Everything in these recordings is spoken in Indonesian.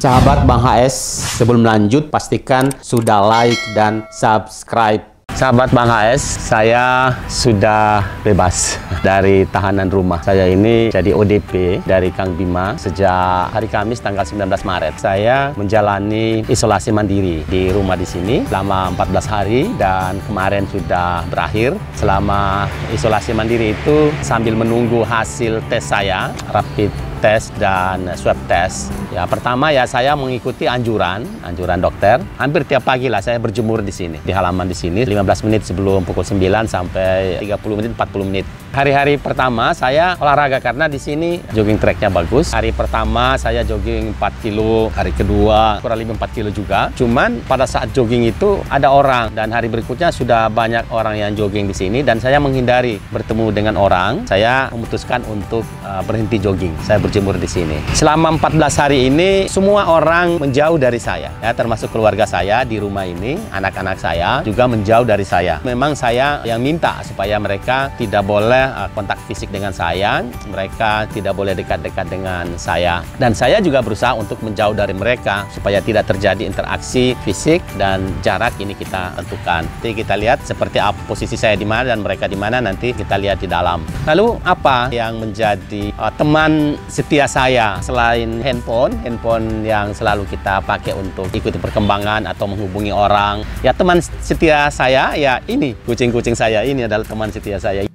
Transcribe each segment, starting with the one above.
Sahabat Bang HS, sebelum lanjut pastikan sudah like dan subscribe. Sahabat Bang HS, saya sudah bebas dari tahanan rumah. Saya ini jadi ODP dari Kang Bima sejak hari Kamis tanggal 19 Maret. Saya menjalani isolasi mandiri di rumah di sini selama 14 hari dan kemarin sudah berakhir. Selama isolasi mandiri itu sambil menunggu hasil tes saya, rapid tes dan swab test. Ya, pertama ya saya mengikuti anjuran dokter. Hampir tiap pagi lah saya berjemur di sini, di halaman di sini 15 menit sebelum pukul 9 sampai 30 menit 40 menit. Hari-hari pertama saya olahraga karena di sini jogging tracknya bagus. Hari pertama saya jogging 4 kilo, hari kedua kurang lebih 4 kilo juga. Cuman pada saat jogging itu ada orang dan hari berikutnya sudah banyak orang yang jogging di sini dan saya menghindari bertemu dengan orang. Saya memutuskan untuk berhenti jogging. Saya berjemur di sini. Selama 14 hari ini semua orang menjauh dari saya, ya, termasuk keluarga saya di rumah ini, anak-anak saya juga menjauh dari saya. Memang saya yang minta supaya mereka tidak boleh kontak fisik dengan saya, mereka tidak boleh dekat-dekat dengan saya, dan saya juga berusaha untuk menjauh dari mereka supaya tidak terjadi interaksi fisik dan jarak ini kita tentukan. Jadi kita lihat seperti apa posisi saya di mana dan mereka di mana, nanti kita lihat di dalam. Lalu apa yang menjadi teman setia saya selain handphone yang selalu kita pakai untuk ikuti perkembangan atau menghubungi orang? Ya, teman setia saya ya ini kucing-kucing saya ini adalah teman setia saya.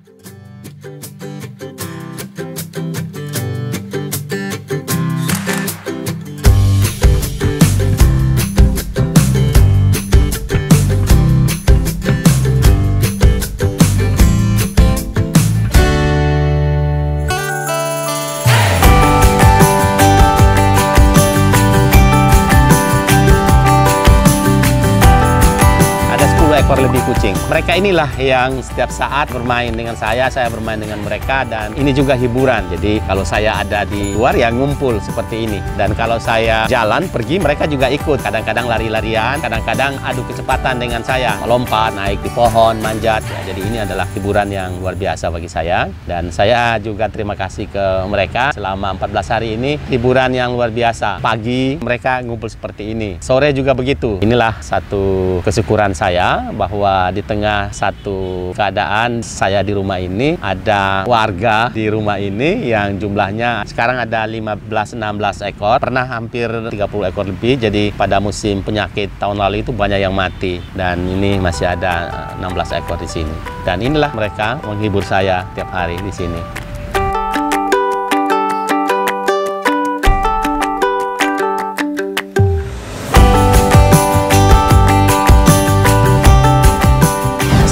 Ekor lebih kucing. Mereka inilah yang setiap saat bermain dengan saya bermain dengan mereka, dan ini juga hiburan. Jadi kalau saya ada di luar ya ngumpul seperti ini. Dan kalau saya jalan pergi mereka juga ikut. Kadang-kadang lari-larian, kadang-kadang adu kecepatan dengan saya. Lompat, naik di pohon, manjat. Ya, jadi ini adalah hiburan yang luar biasa bagi saya. Dan saya juga terima kasih ke mereka selama 14 hari ini. Hiburan yang luar biasa. Pagi mereka ngumpul seperti ini. Sore juga begitu. Inilah satu kesyukuran saya bahwa di tengah satu keadaan saya di rumah ini, ada warga di rumah ini yang jumlahnya sekarang ada 15-16 ekor, pernah hampir 30 ekor lebih. Jadi pada musim penyakit tahun lalu itu banyak yang mati, dan ini masih ada 16 ekor di sini. Dan inilah mereka menghibur saya tiap hari di sini.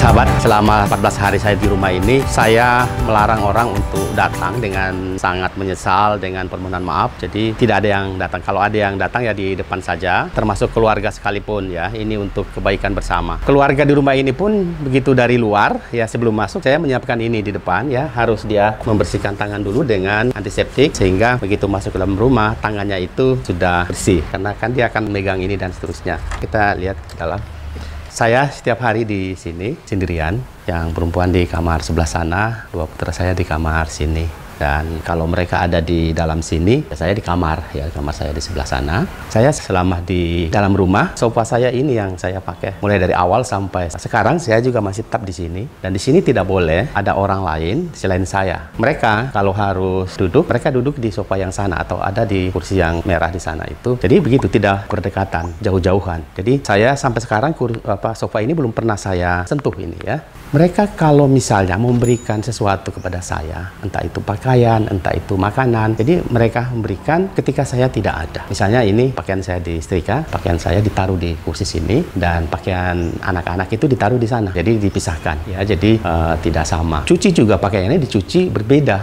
Sahabat, selama 14 hari saya di rumah ini, saya melarang orang untuk datang dengan sangat menyesal, dengan permohonan maaf. Jadi tidak ada yang datang. Kalau ada yang datang ya di depan saja, termasuk keluarga sekalipun ya. Ini untuk kebaikan bersama. Keluarga di rumah ini pun begitu dari luar ya, sebelum masuk saya menyiapkan ini di depan ya. Harus dia membersihkan tangan dulu dengan antiseptik sehingga begitu masuk ke dalam rumah tangannya itu sudah bersih. Karena kan dia akan megang ini dan seterusnya. Kita lihat ke dalam. Saya setiap hari di sini sendirian, yang perempuan di kamar sebelah sana, dua putra saya di kamar sini. Dan kalau mereka ada di dalam sini, saya di kamar, ya kamar saya di sebelah sana. Saya selama di dalam rumah, sofa saya ini yang saya pakai mulai dari awal sampai sekarang. Saya juga masih tetap di sini, dan di sini tidak boleh ada orang lain selain saya. Mereka kalau harus duduk, mereka duduk di sofa yang sana atau ada di kursi yang merah di sana itu. Jadi begitu, tidak berdekatan, jauh-jauhan. Jadi saya sampai sekarang sofa ini belum pernah saya sentuh ini ya. Mereka kalau misalnya memberikan sesuatu kepada saya, entah itu pakaian, entah itu makanan, jadi mereka memberikan ketika saya tidak ada. Misalnya ini pakaian saya disetrika, pakaian saya ditaruh di kursi sini, dan pakaian anak-anak itu ditaruh di sana. Jadi dipisahkan ya, jadi tidak sama. Cuci juga pakaiannya dicuci berbeda.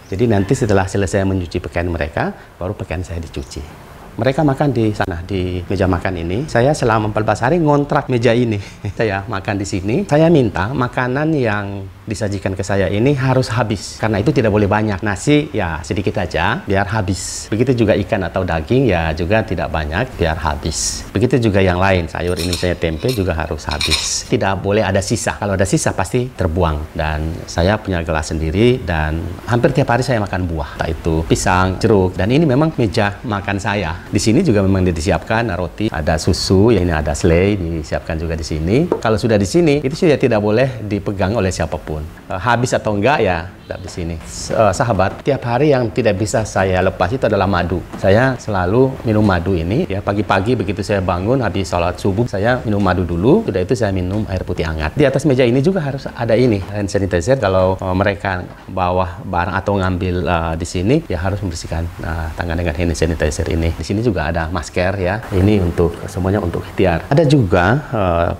Jadi nanti setelah selesai mencuci pakaian mereka, baru pakaian saya dicuci. Mereka makan di sana, di meja makan ini. Saya selama 14 hari ngontrak meja ini. Saya makan di sini. Saya minta makanan yang disajikan ke saya ini harus habis. Karena itu tidak boleh banyak. Nasi ya sedikit aja, biar habis. Begitu juga ikan atau daging ya juga tidak banyak, biar habis. Begitu juga yang lain. Sayur ini saya tempe juga harus habis. Tidak boleh ada sisa. Kalau ada sisa pasti terbuang. Dan saya punya gelas sendiri, dan hampir tiap hari saya makan buah. Entah itu pisang, jeruk. Dan ini memang meja makan saya. Di sini juga memang disiapkan roti, ada susu, ya ini ada selai disiapkan juga di sini. Kalau sudah di sini, itu sudah tidak boleh dipegang oleh siapapun. Habis atau enggak ya di sini. Sahabat, tiap hari yang tidak bisa saya lepas itu adalah madu. Saya selalu minum madu ini ya, pagi-pagi begitu saya bangun habis sholat subuh saya minum madu dulu, sudah itu saya minum air putih hangat. Di atas meja ini juga harus ada ini hand sanitizer. Kalau mereka bawa barang atau ngambil di sini ya harus membersihkan tangan dengan hand sanitizer ini. Di sini juga ada masker ya. Ini untuk semuanya untuk ikhtiar. Ada juga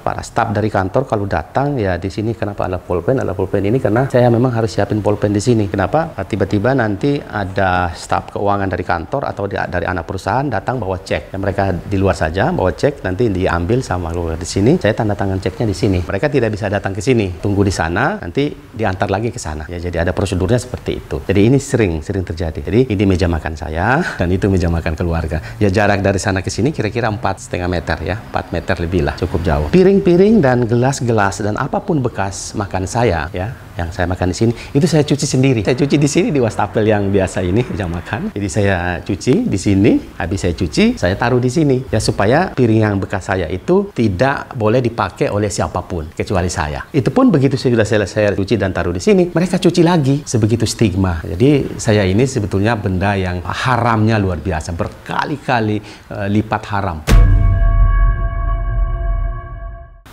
para staf dari kantor kalau datang ya di sini. Kenapa ada pulpen? Ada pulpen ini karena saya memang harus siapin pulpen di sini. Kenapa? Tiba-tiba nanti ada staf keuangan dari kantor atau dari anak perusahaan datang bawa cek. Ya, mereka di luar saja bawa cek, nanti diambil sama luar di sini. Saya tanda tangan ceknya di sini. Mereka tidak bisa datang ke sini, tunggu di sana, nanti diantar lagi ke sana. Ya, jadi ada prosedurnya seperti itu. Jadi ini sering terjadi. Jadi ini meja makan saya dan itu meja makan keluarga. Ya jarak dari sana ke sini kira-kira 4,5 meter ya, 4 meter lebih lah, cukup jauh. Piring-piring dan gelas-gelas dan apapun bekas makan saya ya, yang saya makan di sini itu saya cuci sendiri. Saya cuci di sini di wastafel yang biasa ini meja makan. Jadi saya cuci di sini, habis saya cuci, saya taruh di sini ya supaya piring yang bekas saya itu tidak boleh dipakai oleh siapapun kecuali saya. Itu pun begitu sudah saya cuci dan taruh di sini, mereka cuci lagi. Sebegitu stigma. Jadi saya ini sebetulnya benda yang haramnya luar biasa, berkali-kali lipat haram.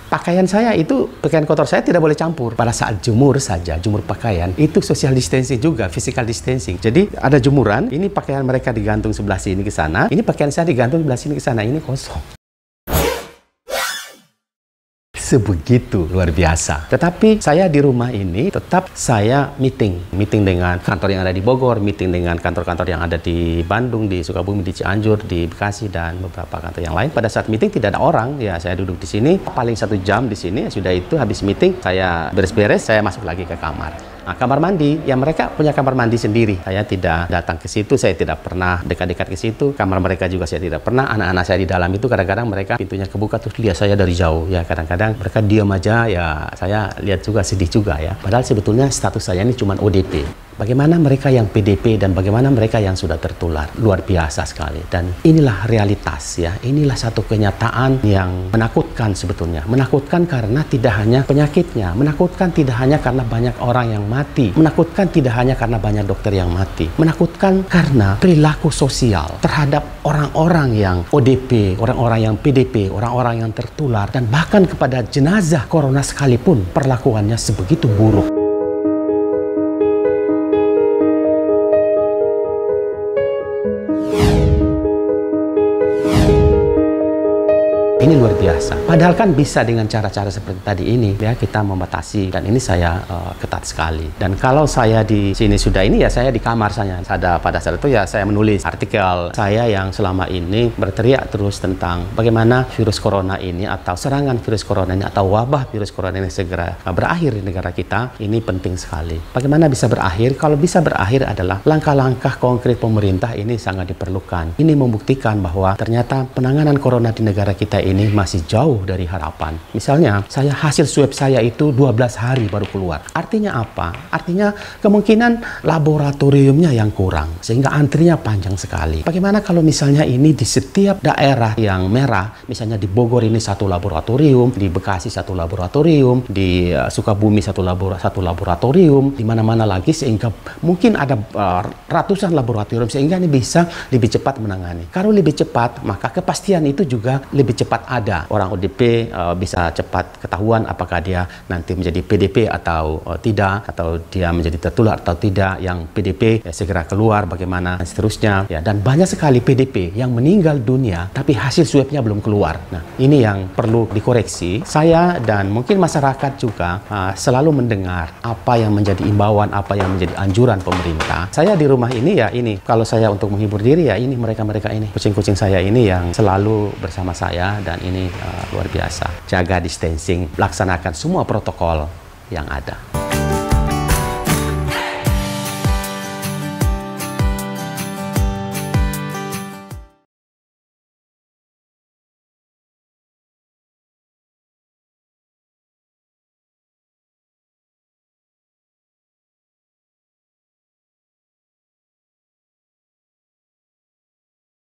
Pakaian saya itu, pakaian kotor saya tidak boleh campur. Pada saat jemur saja, jemur pakaian, itu social distancing juga, physical distancing. Jadi ada jemuran, ini pakaian mereka digantung sebelah sini ke sana, ini pakaian saya digantung sebelah sini ke sana, ini kosong. Sebegitu luar biasa. Tetapi saya di rumah ini tetap saya meeting dengan kantor yang ada di Bogor, meeting dengan kantor-kantor yang ada di Bandung, di Sukabumi, di Cianjur, di Bekasi dan beberapa kantor yang lain. Pada saat meeting tidak ada orang, ya saya duduk di sini paling 1 jam di sini. Sudah itu habis meeting saya beres-beres, saya masuk lagi ke kamar. Nah, kamar mandi, ya mereka punya kamar mandi sendiri. Saya tidak datang ke situ, saya tidak pernah dekat-dekat ke situ. Kamar mereka juga saya tidak pernah. Anak-anak saya di dalam itu kadang-kadang mereka pintunya kebuka terus lihat saya dari jauh. Ya kadang-kadang mereka diam aja, ya saya lihat juga sedih juga ya. Padahal sebetulnya status saya ini cuma ODP. Bagaimana mereka yang PDP dan bagaimana mereka yang sudah tertular. Luar biasa sekali. Dan inilah realitas ya. Inilah satu kenyataan yang menakutkan sebetulnya. Menakutkan karena tidak hanya penyakitnya. Menakutkan tidak hanya karena banyak orang yang mati. Menakutkan tidak hanya karena banyak dokter yang mati. Menakutkan karena perilaku sosial terhadap orang-orang yang ODP, orang-orang yang PDP, orang-orang yang tertular. Dan bahkan kepada jenazah corona sekalipun perlakuannya sebegitu buruk. Ini luar biasa. Padahal kan bisa dengan cara-cara seperti tadi ini ya kita membatasi, dan ini saya ketat sekali. Dan kalau saya di sini sudah ini ya saya di kamar saya. Pada saat itu ya saya menulis artikel saya yang selama ini berteriak terus tentang bagaimana virus corona ini atau serangan virus corona ini atau wabah virus corona ini segera berakhir di negara kita. Ini penting sekali. Bagaimana bisa berakhir? Kalau bisa berakhir adalah langkah-langkah konkret pemerintah ini sangat diperlukan. Ini membuktikan bahwa ternyata penanganan corona di negara kita ini masih jauh dari harapan. Misalnya, hasil swab saya itu 12 hari baru keluar. Artinya apa? Artinya kemungkinan laboratoriumnya yang kurang, sehingga antrinya panjang sekali. Bagaimana kalau misalnya ini di setiap daerah yang merah, misalnya di Bogor ini 1 laboratorium, di Bekasi 1 laboratorium, di Sukabumi 1 laboratorium, di mana-mana lagi, sehingga mungkin ada ratusan laboratorium, sehingga ini bisa lebih cepat menangani. Kalau lebih cepat, maka kepastian itu juga lebih cepat ada. Orang ODP bisa cepat ketahuan apakah dia nanti menjadi PDP atau tidak, atau dia menjadi tertular atau tidak. Yang PDP segera keluar bagaimana dan seterusnya ya. Dan banyak sekali PDP yang meninggal dunia tapi hasil swabnya belum keluar. Nah, ini yang perlu dikoreksi. Saya dan mungkin masyarakat juga selalu mendengar apa yang menjadi imbauan, apa yang menjadi anjuran pemerintah. Saya di rumah ini ya ini, kalau saya untuk menghibur diri ya ini mereka-mereka ini, kucing-kucing saya ini yang selalu bersama saya. Dan ini luar biasa. Jaga distancing, laksanakan semua protokol yang ada.